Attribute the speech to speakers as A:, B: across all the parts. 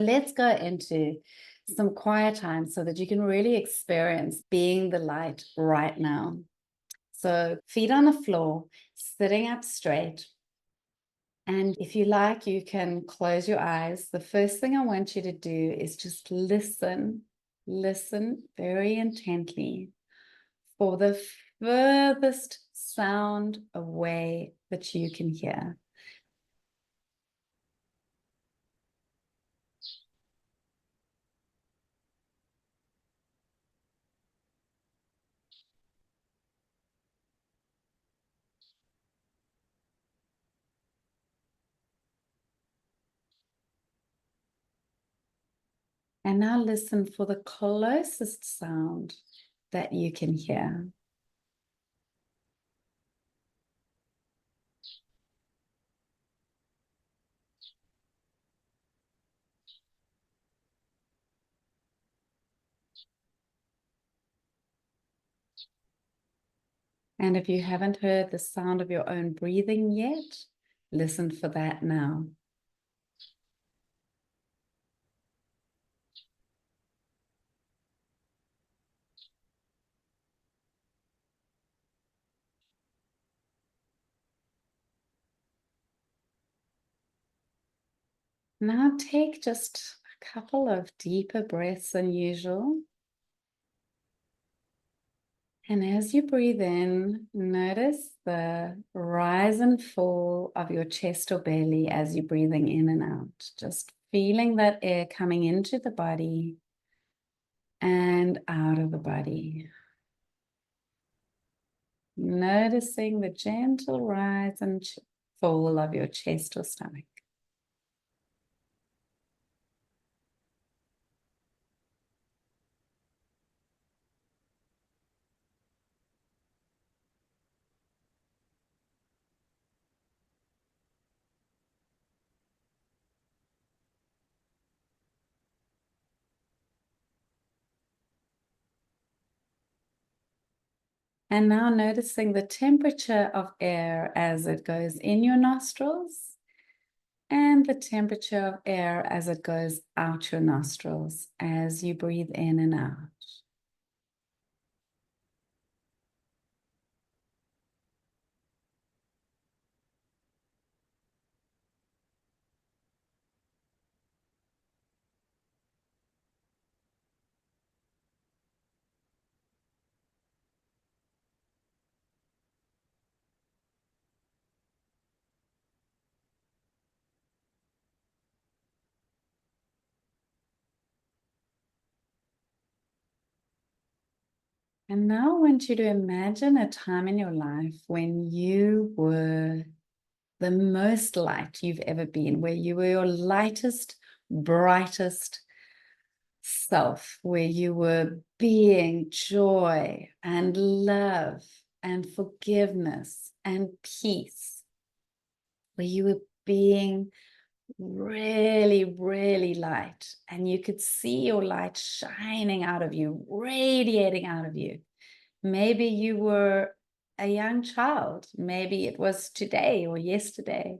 A: Let's go into some quiet time so that you can really experience being the light right now. So feet on the floor, sitting up straight. And if you like, you can close your eyes. The first thing I want you to do is just listen very intently for the furthest sound away that you can hear. And now listen for the closest sound that you can hear. And if you haven't heard the sound of your own breathing yet, listen for that now. Now take just a couple of deeper breaths than usual. And as you breathe in, notice the rise and fall of your chest or belly as you're breathing in and out. Just feeling that air coming into the body and out of the body. Noticing the gentle rise and fall of your chest or stomach. And now noticing the temperature of air as it goes in your nostrils and the temperature of air as it goes out your nostrils as you breathe in and out. And now I want you to imagine a time in your life when you were the most light you've ever been, where you were your lightest, brightest self, where you were being joy and love and forgiveness and peace, where you were being really, really light, and you could see your light shining out of you, radiating out of you. Maybe you were a young child. Maybe it was today or yesterday.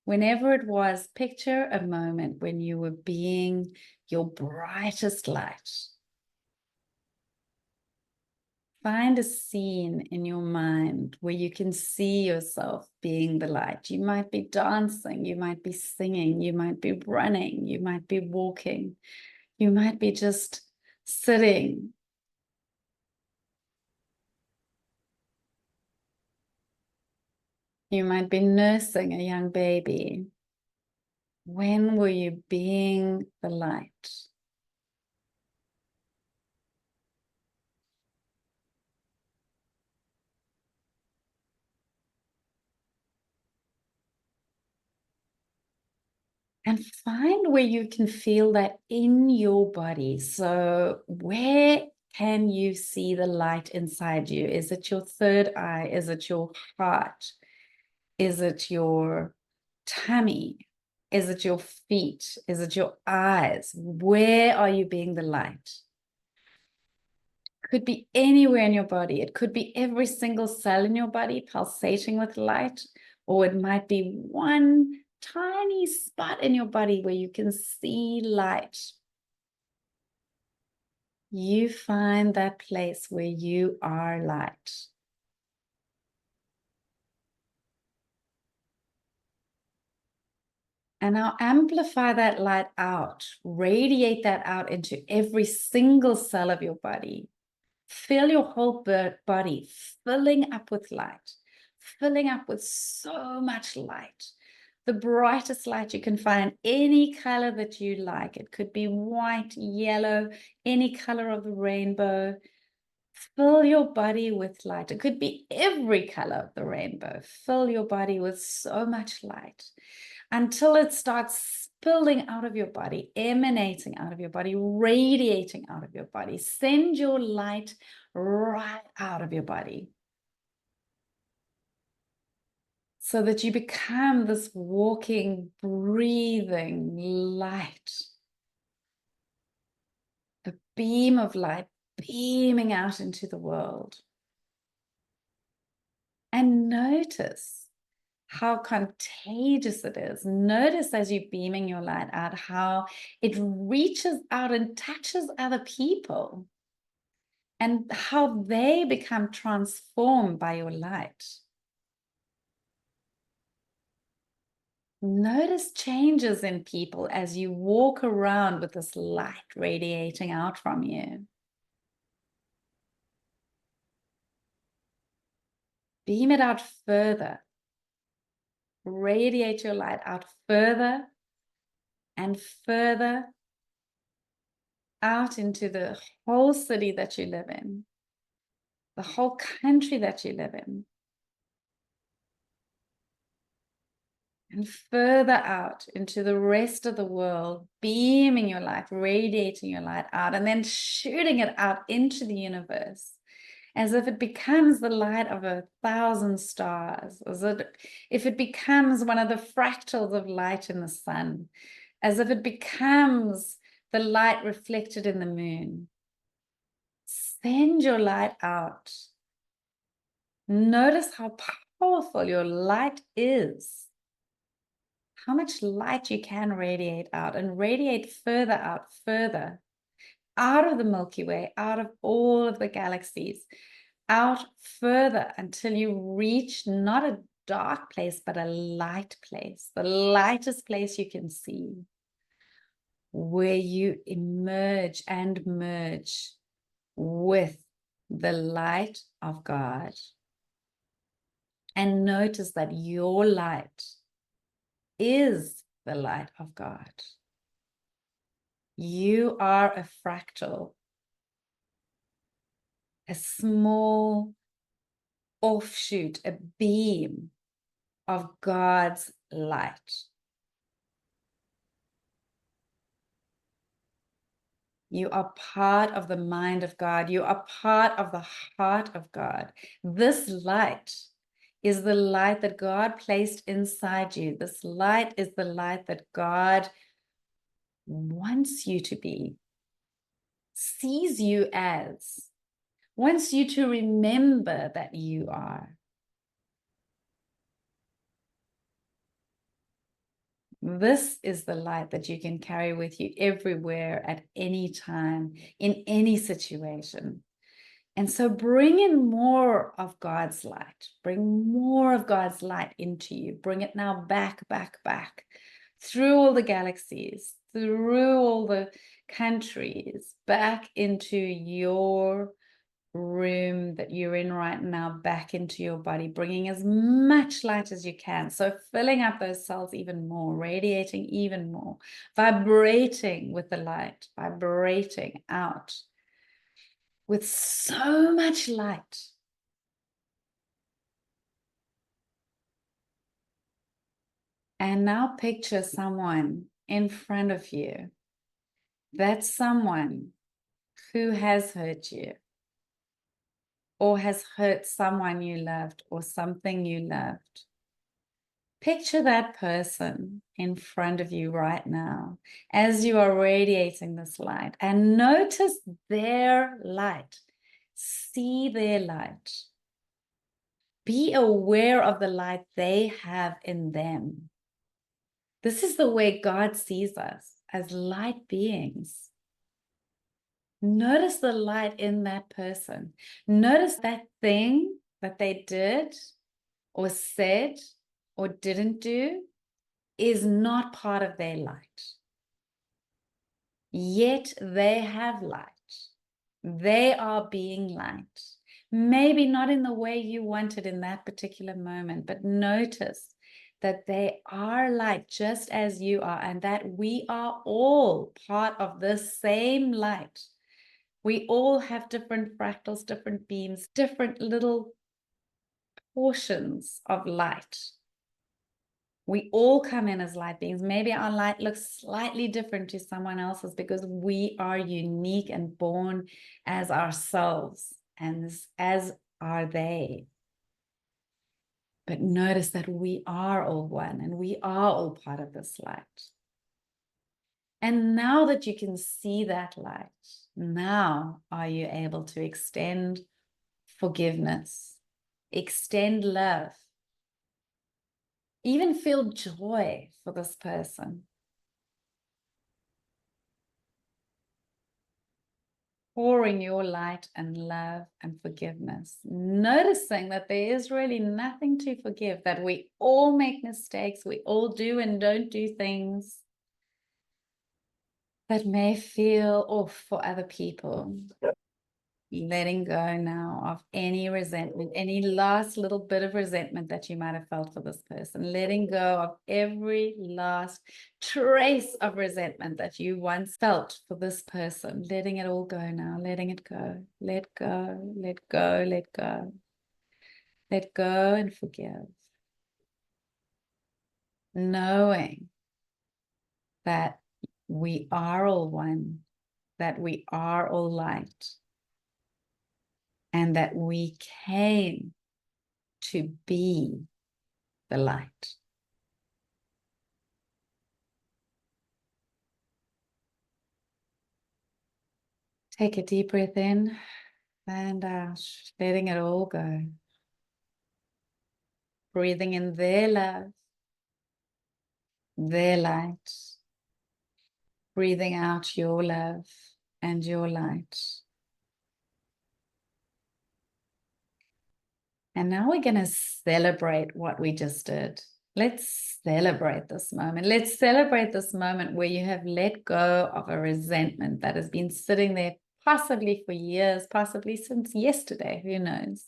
A: Whenever it was, picture a moment when you were being your brightest light. Find a scene in your mind where you can see yourself being the light. You might be dancing, you might be singing, you might be running, you might be walking, you might be just sitting. You might be nursing a young baby. When were you being the light? And find where you can feel that in your body. So where can you see the light inside you? Is it your third eye? Is it your heart? Is it your tummy? Is it your feet? Is it your eyes? Where are you being the light? Could be anywhere in your body. It could be every single cell in your body pulsating with light, or it might be one tiny spot in your body where you can see light. You find that place where you are light. And now amplify that light out, radiate that out into every single cell of your body. Fill your whole body, filling up with light, filling up with so much light. The brightest light you can find, any color that you like. It could be white, yellow, any color of the rainbow. Fill your body with light. It could be every color of the rainbow. Fill your body with so much light until it starts spilling out of your body, emanating out of your body, radiating out of your body. Send your light right out of your body so that you become this walking, breathing light, a beam of light beaming out into the world. And notice how contagious it is. Notice as you're beaming your light out, how it reaches out and touches other people and how they become transformed by your light. Notice changes in people as you walk around with this light radiating out from you. Beam it out further. Radiate your light out further and further out into the whole city that you live in, the whole country that you live in, and further out into the rest of the world, beaming your light, radiating your light out, and then shooting it out into the universe as if it becomes the light of 1,000 stars, as if it becomes one of the fractals of light in the sun, as if it becomes the light reflected in the moon. Send your light out. Notice how powerful your light is. How much light you can radiate out, and radiate further out of the Milky Way, out of all of the galaxies, out further until you reach not a dark place, but a light place, the lightest place you can see, where you emerge and merge with the light of God. And notice that your light is the light of God. You are a fractal, a small offshoot, a beam of God's light. You are part of the mind of God. You are part of the heart of God. This light is the light that God placed inside you. This light is the light that God wants you to be, sees you as, wants you to remember that you are. This is the light that you can carry with you everywhere, at any time, in any situation. And so bring in more of God's light. Bring more of God's light into you. Bring it now back, through all the galaxies, through all the countries, back into your room that you're in right now, back into your body, bringing as much light as you can. So filling up those cells even more, radiating even more, vibrating with the light, vibrating out with so much light. And now picture someone in front of you. That's someone who has hurt you, or has hurt someone you loved, or something you loved. Picture that person in front of you right now as you are radiating this light, and notice their light. See their light. Be aware of the light they have in them. This is the way God sees us, as light beings. Notice the light in that person. Notice that thing that they did or said or didn't do is not part of their light. Yet they have light. They are being light. Maybe not in the way you wanted in that particular moment, but notice that they are light just as you are, and that we are all part of this same light. We all have different fractals, different beams, different little portions of light. We all come in as light beings. Maybe our light looks slightly different to someone else's because we are unique and born as ourselves, and as are they. But notice that we are all one, and we are all part of this light. And now that you can see that light, now are you able to extend forgiveness, extend love, even feel joy for this person. Pouring your light and love and forgiveness, noticing that there is really nothing to forgive, that we all make mistakes, we all do and don't do things that may feel off for other people. Letting go now of any resentment, any last little bit of resentment that you might have felt for this person. Letting go of every last trace of resentment that you once felt for this person. Letting it all go now, letting it go. Let go, let go, let go. Let go and forgive. Knowing that we are all one, that we are all light, and that we came to be the light. Take a deep breath in and out, letting it all go. Breathing in their love, their light. Breathing out your love and your light. And now we're going to celebrate what we just did. Let's celebrate this moment. Let's celebrate this moment where you have let go of a resentment that has been sitting there possibly for years, possibly since yesterday, who knows.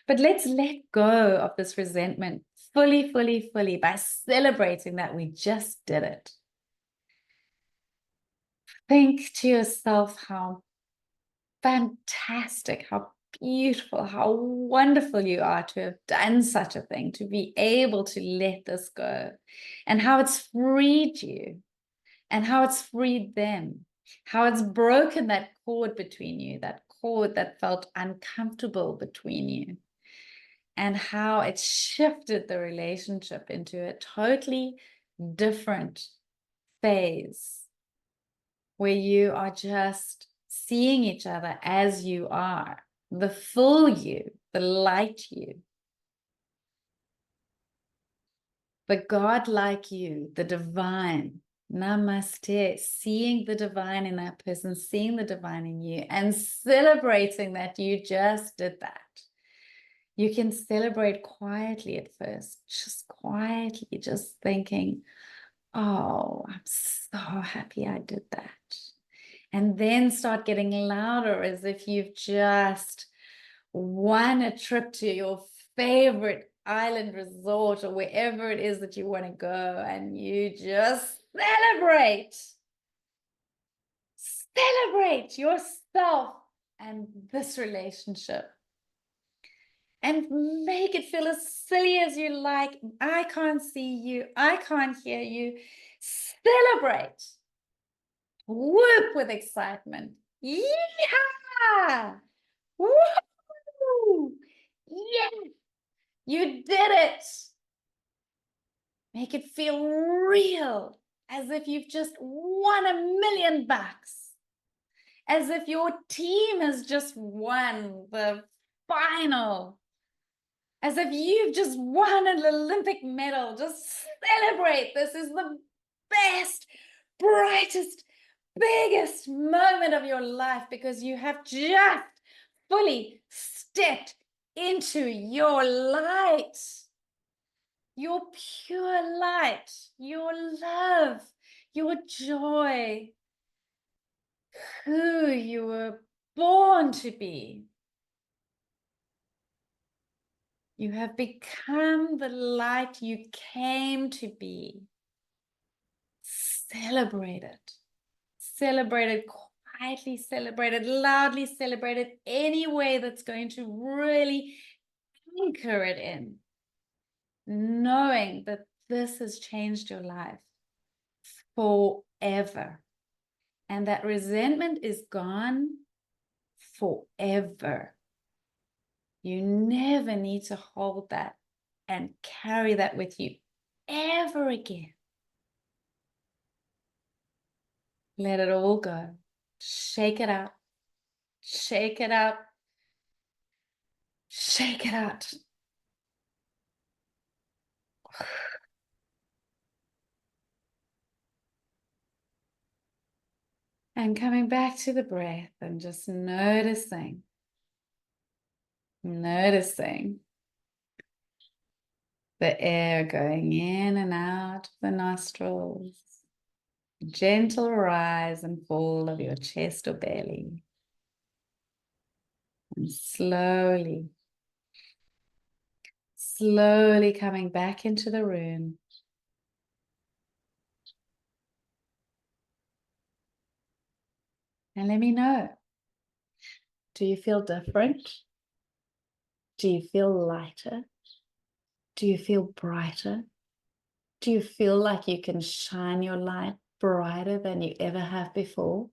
A: But let's let go of this resentment fully, fully, fully by celebrating that we just did it. Think to yourself how fantastic, how beautiful, how wonderful you are to have done such a thing, to be able to let this go, and how it's freed you, and how it's freed them, how it's broken that cord between you, that cord that felt uncomfortable between you, and how it's shifted the relationship into a totally different phase where you are just seeing each other as you are, the full you, the light you, the God-like you, the divine. Namaste. Seeing the divine in that person, seeing the divine in you, and celebrating that you just did that. You can celebrate quietly at first, just quietly, just thinking, oh, I'm so happy I did that. And then start getting louder as if you've just won a trip to your favorite island resort or wherever it is that you want to go, and you just celebrate yourself and this relationship, and make it feel as silly as you like. I can't see you, I can't hear you. Celebrate. Whoop with excitement. Yeah! Woo! Yes! You did it! Make it feel real, as if you've just won $1,000,000, as if your team has just won the final, as if you've just won an Olympic medal. Just celebrate. This is the best, brightest, biggest moment of your life, because you have just fully stepped into your light, your pure light, your love, your joy, who you were born to be. You have become the light you came to be. Celebrate it. Celebrate it quietly, celebrate it loudly, celebrate it any way that's going to really anchor it in, knowing that this has changed your life forever, and that resentment is gone forever. You never need to hold that and carry that with you ever again. Let it all go. Shake it out. Shake it out. Shake it out. And coming back to the breath and just noticing the air going in and out of the nostrils, gentle rise and fall of your chest or belly, and slowly coming back into the room. And let me know, do you feel different? Do you feel lighter? Do you feel brighter? Do you feel like you can shine your light brighter than you ever have before?